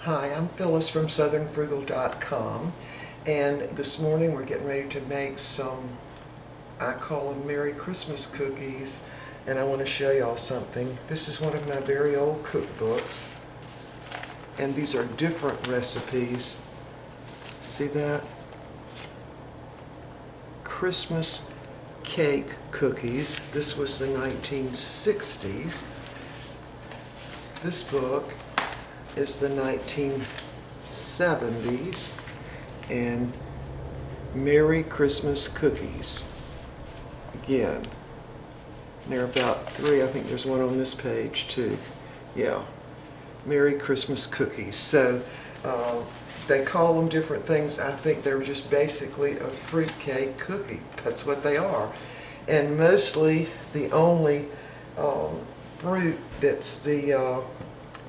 Hi, I'm Phyllis from southernfrugal.com, and this morning we're getting ready to make some, I call them Merry Christmas cookies, and I want to show y'all something. This is one of my very old cookbooks, and these are different recipes. See that? Christmas cake cookies. This was the 1960s. This book is the 1970s, and Merry Christmas cookies. Again, there are about 3, I think there's one on this page too. Yeah, Merry Christmas cookies. So they call them different things. I think they're just basically a fruitcake cookie. That's what they are. And mostly the only fruit that's the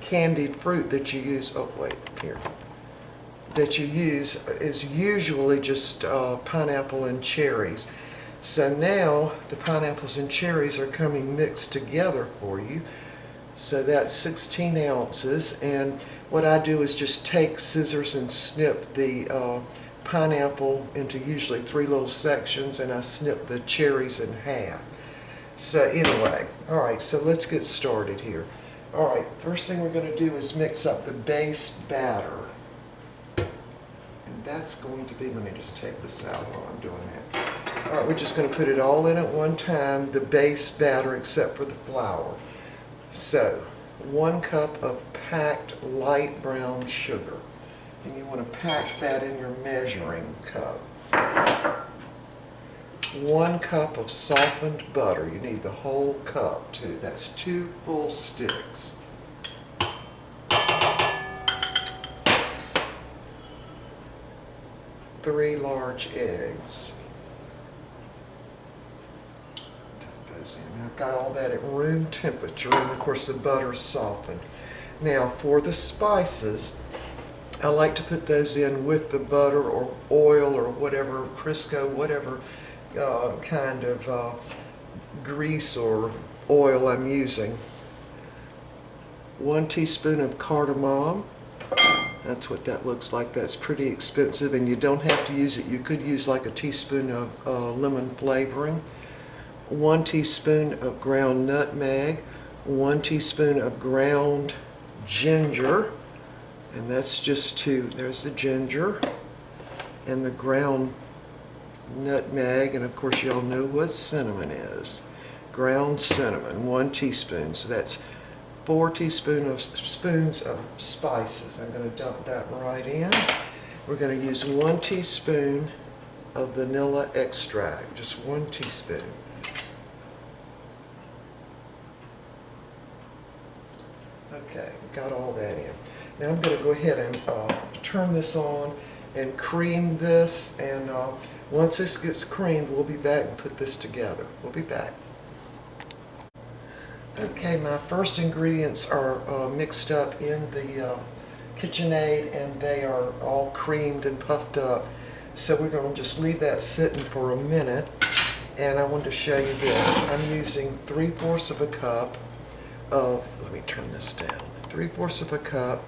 candied fruit that you use, that you use is usually just pineapple and cherries. So now the pineapples and cherries are coming mixed together for you. So that's 16 ounces, and what I do is just take scissors and snip the pineapple into usually 3 little sections, and I snip the cherries in half. So anyway, alright, so let's get started here. Alright, first thing we're going to do is mix up the base batter. And that's going to be, let me just take this out while I'm doing that. Alright, we're just going to put it all in at one time, the base batter except for the flour. So, 1 cup of packed light brown sugar. And you want to pack that in your measuring cup. 1 cup of softened butter. You need the whole cup too. That's 2 full sticks. 3 large eggs. Dump those in. I've got all that at room temperature, and of course the butter's softened. Now for the spices, I like to put those in with the butter or oil or whatever, Crisco, whatever kind of grease or oil I'm using. 1 teaspoon of cardamom. That's what that looks like. That's pretty expensive, and you don't have to use it. You could use like a teaspoon of lemon flavoring. 1 teaspoon of ground nutmeg. 1 teaspoon of ground ginger, and that's just 2. There's the ginger and the ground nutmeg, and of course y'all know what cinnamon is. Ground cinnamon, 1 teaspoon. So that's 4 spoons of spices. I'm going to dump that right in. We're going to use 1 teaspoon of vanilla extract, just 1 teaspoon. Okay, got all that in. Now I'm going to go ahead and turn this on and cream this, and once this gets creamed, we'll be back and put this together. We'll be back. Okay, my first ingredients are mixed up in the KitchenAid, and they are all creamed and puffed up. So we're going to just leave that sitting for a minute, and I want to show you this. I'm using 3/4 of a cup of, let me turn this down, 3/4 of a cup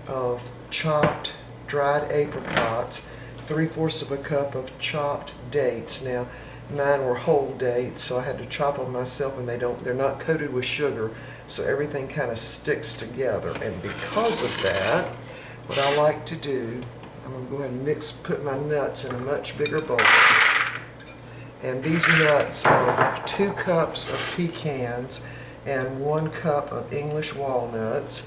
of chopped dried apricots, 3/4 of a cup of chopped dates. Now, mine were whole dates, so I had to chop them myself, and they're not coated with sugar, so everything kind of sticks together. And because of that, what I like to do, I'm going to go ahead and put my nuts in a much bigger bowl. And these nuts are 2 cups of pecans and 1 cup of English walnuts.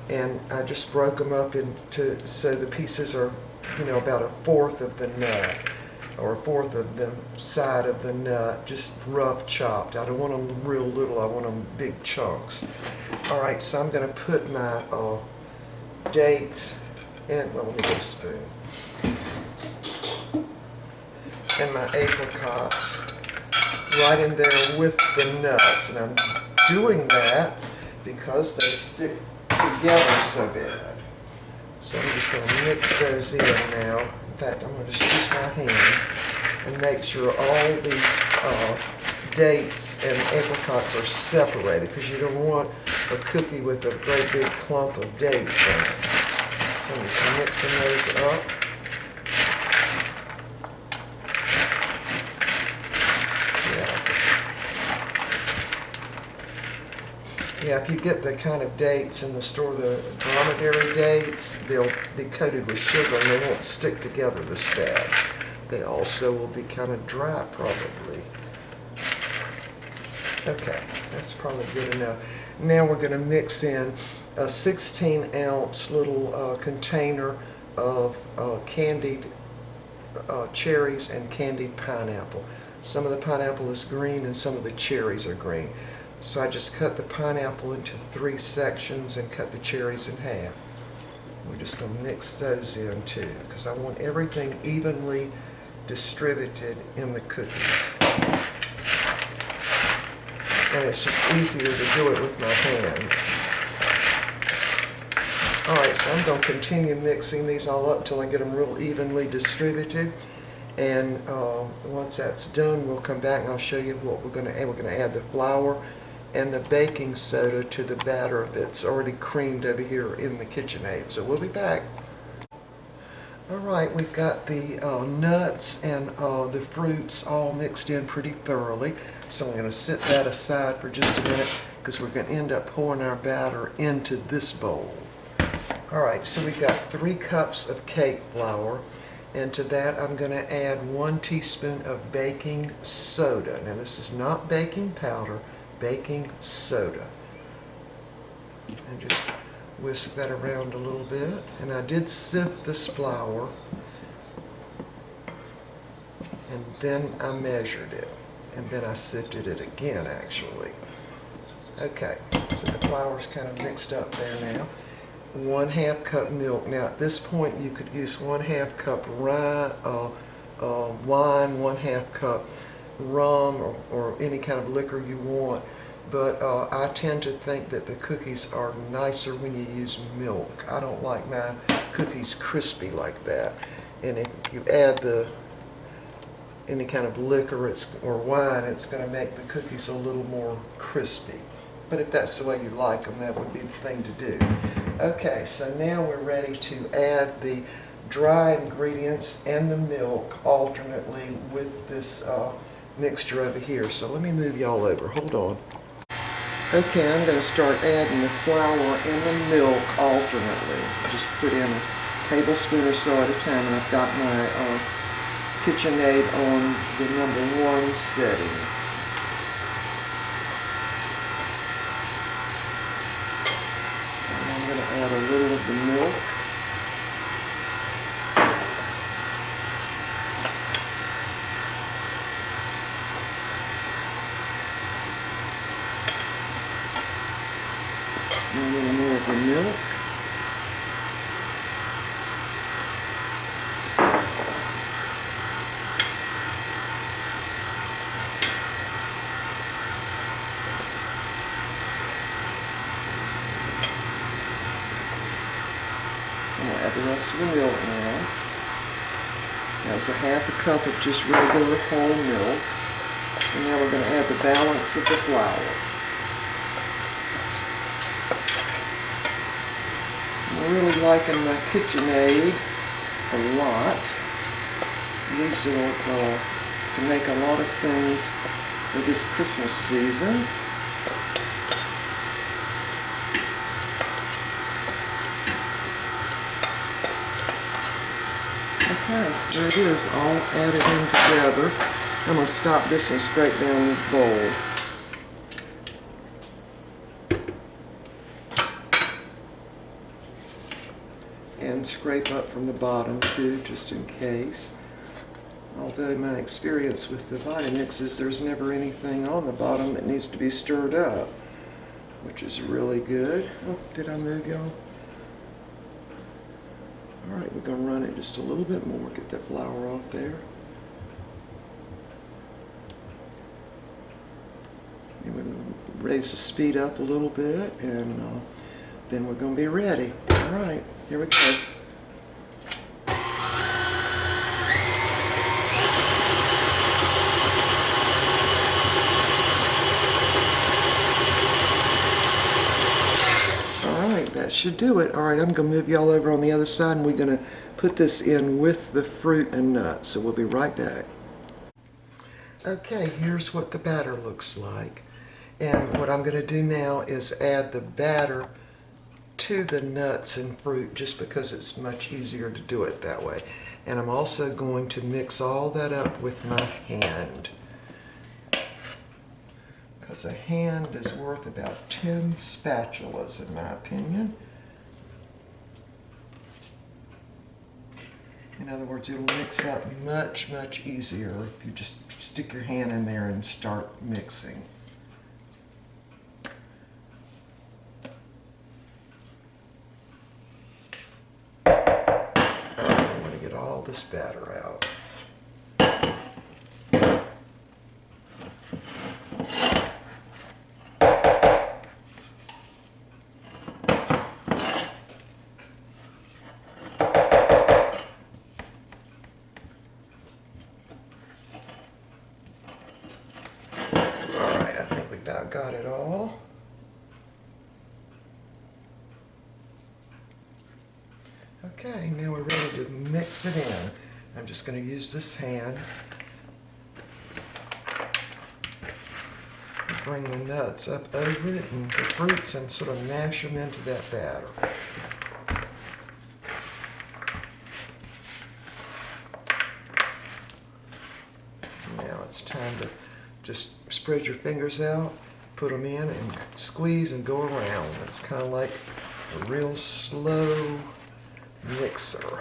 And I just broke them up into, so the pieces are, about 1/4 of the nut, or 1/4 of the side of the nut, just rough chopped. I don't want them real little, I want them big chunks. Alright, so I'm going to put my dates in, well, let me get a spoon, and my apricots right in there with the nuts. And I'm doing that because they stick together so bad. So I'm just going to mix those in now. In fact, I'm going to just use my hands and make sure all these dates and apricots are separated, because you don't want a cookie with a great big clump of dates in it. So I'm just mixing those up. Yeah, if you get the kind of dates in the store, the dromedary dates, they'll be coated with sugar and they won't stick together this bad. They also will be kind of dry probably. Okay, that's probably good enough. Now we're going to mix in a 16-ounce little container of candied cherries and candied pineapple. Some of the pineapple is green and some of the cherries are green. So I just cut the pineapple into 3 sections and cut the cherries in half. We're just going to mix those in too, because I want everything evenly distributed in the cookies. And it's just easier to do it with my hands. Alright, so I'm going to continue mixing these all up until I get them real evenly distributed. And once that's done, we'll come back and I'll show you what we're going to add. We're going to add the flour and the baking soda to the batter that's already creamed over here in the KitchenAid. So we'll be back. Alright, we've got the nuts and the fruits all mixed in pretty thoroughly. So I'm going to set that aside for just a minute because we're going to end up pouring our batter into this bowl. Alright, so we've got 3 cups of cake flour. And to that I'm going to add 1 teaspoon of baking soda. Now this is not baking powder, baking soda. And just whisk that around a little bit. And I did sift this flour. And then I measured it. And then I sifted it again actually. Okay, so the flour's kind of mixed up there now. 1/2 cup milk. Now at this point you could use 1/2 cup rye, wine, 1/2 cup rum, or any kind of liquor you want. But I tend to think that the cookies are nicer when you use milk. I don't like my cookies crispy like that. And if you add any kind of liquor or wine, it's going to make the cookies a little more crispy. But if that's the way you like them, that would be the thing to do. Okay, so now we're ready to add the dry ingredients and the milk alternately with this mixture over here. So let me move y'all over. Hold on. Okay, I'm going to start adding the flour and the milk alternately. Just put in a tablespoon or so at a time, and I've got my KitchenAid on the #1 setting. And I'm going to add a little of the milk. And a little more of the milk. And we'll add the rest of the milk now. That's a 1/2 cup of just regular whole milk. And now we're going to add the balance of the flour. I'm really liking my KitchenAid a lot. These will to make a lot of things for this Christmas season. Okay, there it is, all added in together. I'm going to stop this and scrape down the bowl. And scrape up from the bottom too, just in case. Although my experience with the Vitamix is there's never anything on the bottom that needs to be stirred up, which is really good. Oh, did I move y'all? Alright, we're going to run it just a little bit more, get that flour off there. And we're ready to speed up a little bit, and then we're going to be ready. Alright, here we go. should do it. All right, I'm going to move y'all over on the other side, and we're going to put this in with the fruit and nuts. So we'll be right back. Okay, here's what the batter looks like. And what I'm going to do now is add the batter to the nuts and fruit, just because it's much easier to do it that way. And I'm also going to mix all that up with my hand, because a hand is worth about 10 spatulas in my opinion. In other words, it'll mix up much, much easier if you just stick your hand in there and start mixing. I want to get all this batter out. About got it all. Okay, now we're ready to mix it in. I'm just going to use this hand. Bring the nuts up over it and the fruits and sort of mash them into that batter. Now it's time to just spread your fingers out, put them in, and squeeze and go around. It's kind of like a real slow mixer.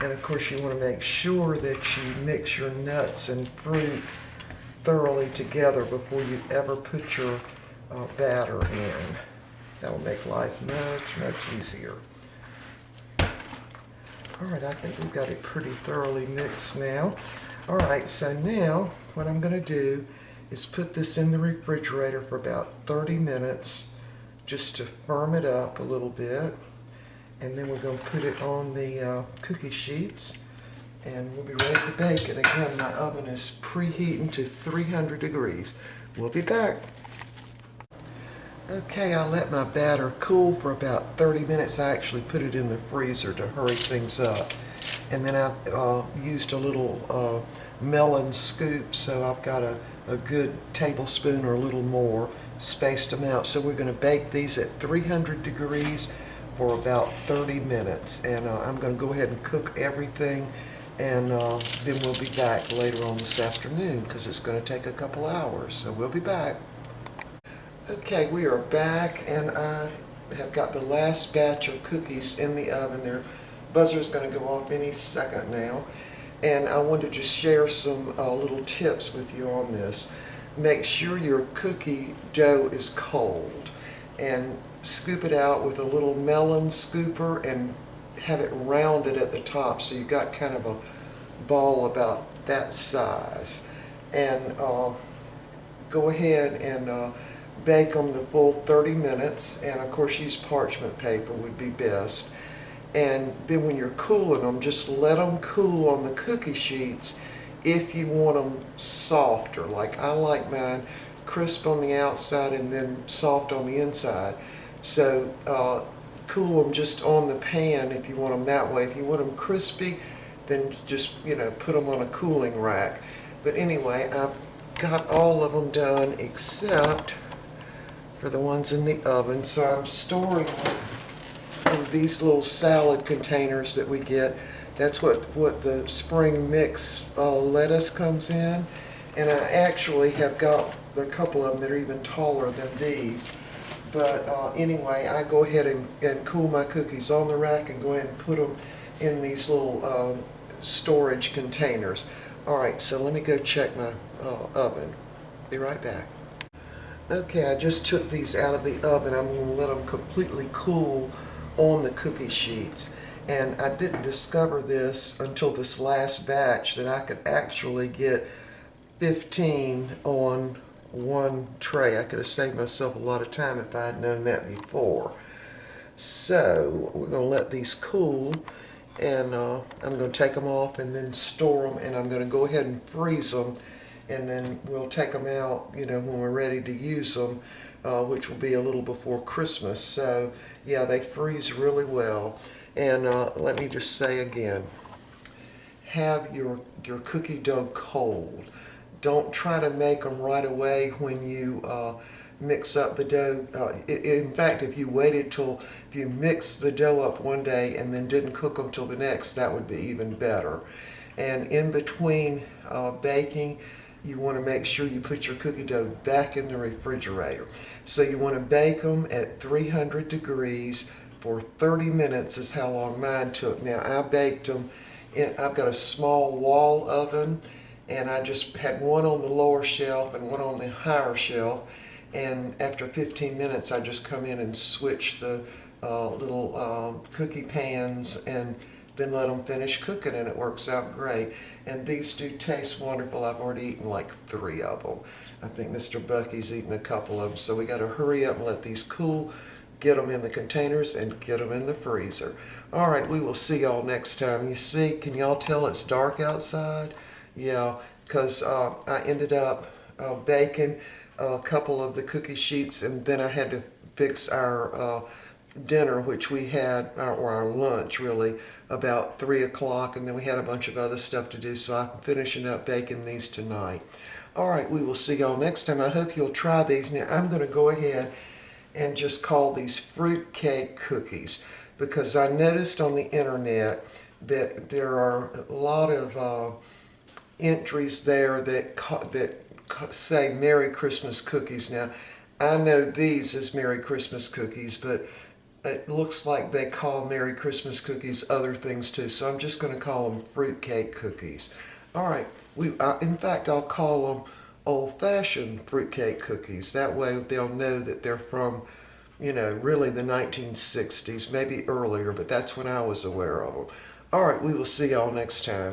And of course you want to make sure that you mix your nuts and fruit thoroughly together before you ever put your batter in. That'll make life much, much easier. Alright, I think we've got it pretty thoroughly mixed now. Alright, so now what I'm going to do is put this in the refrigerator for about 30 minutes just to firm it up a little bit. And then we're going to put it on the cookie sheets and we'll be ready to bake it. Again, my oven is preheating to 300 degrees. We'll be back. Okay, I let my batter cool for about 30 minutes. I actually put it in the freezer to hurry things up. And then I used a little melon scoop, so I've got a good tablespoon or a little more, spaced them out. So we're going to bake these at 300 degrees for about 30 minutes. And I'm going to go ahead and cook everything, and then we'll be back later on this afternoon because it's going to take a couple hours. So we'll be back. Okay, we are back, and I have got the last batch of cookies in the oven. Their buzzer is going to go off any second now. And I wanted to just share some little tips with you on this. Make sure your cookie dough is cold, and scoop it out with a little melon scooper and have it rounded at the top so you got kind of a ball about that size. And go ahead and bake them the full 30 minutes, and of course use parchment paper would be best. And then when you're cooling them, just let them cool on the cookie sheets if you want them softer. Like I like mine crisp on the outside and then soft on the inside. So cool them just on the pan if you want them that way. If you want them crispy, then just, you know, put them on a cooling rack. But anyway, I've got all of them done except for the ones in the oven. So I'm storing them in these little salad containers that we get. That's what the spring mix lettuce comes in. And I actually have got a couple of them that are even taller than these. But anyway, I go ahead and cool my cookies on the rack and go ahead and put them in these little storage containers. Alright, so let me go check my oven. Be right back. Okay, I just took these out of the oven. I'm going to let them completely cool on the cookie sheets. And I didn't discover this until this last batch, that I could actually get 15 on one tray. I could have saved myself a lot of time if I had known that before. So we're going to let these cool, and I'm going to take them off and then store them, and I'm going to go ahead and freeze them and then we'll take them out, when we're ready to use them, which will be a little before Christmas. So yeah, they freeze really well. And let me just say again, have your cookie dough cold. Don't try to make them right away when you mix up the dough. In fact, if you waited if you mix the dough up one day and then didn't cook them till the next, that would be even better. And in between baking, you want to make sure you put your cookie dough back in the refrigerator. So you want to bake them at 300 degrees for 30 minutes is how long mine took. Now I baked them I've got a small wall oven, and I just had one on the lower shelf and one on the higher shelf. And after 15 minutes, I just come in and switch the little cookie pans and then let them finish cooking, and it works out great. And these do taste wonderful. I've already eaten like 3 of them. I think Mr. Bucky's eaten a couple of them. So we got to hurry up and let these cool, get them in the containers, and get them in the freezer. All right, we will see y'all next time. You see, can y'all tell it's dark outside? Yeah, because I ended up baking a couple of the cookie sheets, and then I had to fix our dinner, which we had, or our lunch really, about 3 o'clock, and then we had a bunch of other stuff to do, so I'm finishing up baking these tonight. All right, we will see y'all next time. I hope you'll try these. Now, I'm going to go ahead and just call these fruitcake cookies, because I noticed on the internet that there are a lot of entries there that say Merry Christmas cookies. Now, I know these as Merry Christmas cookies, but it looks like they call Merry Christmas cookies other things too, so I'm just going to call them fruitcake cookies. All right, in fact, I'll call them old-fashioned fruitcake cookies. That way they'll know that they're from, really the 1960s, maybe earlier, but that's when I was aware of them. All right, we will see y'all next time.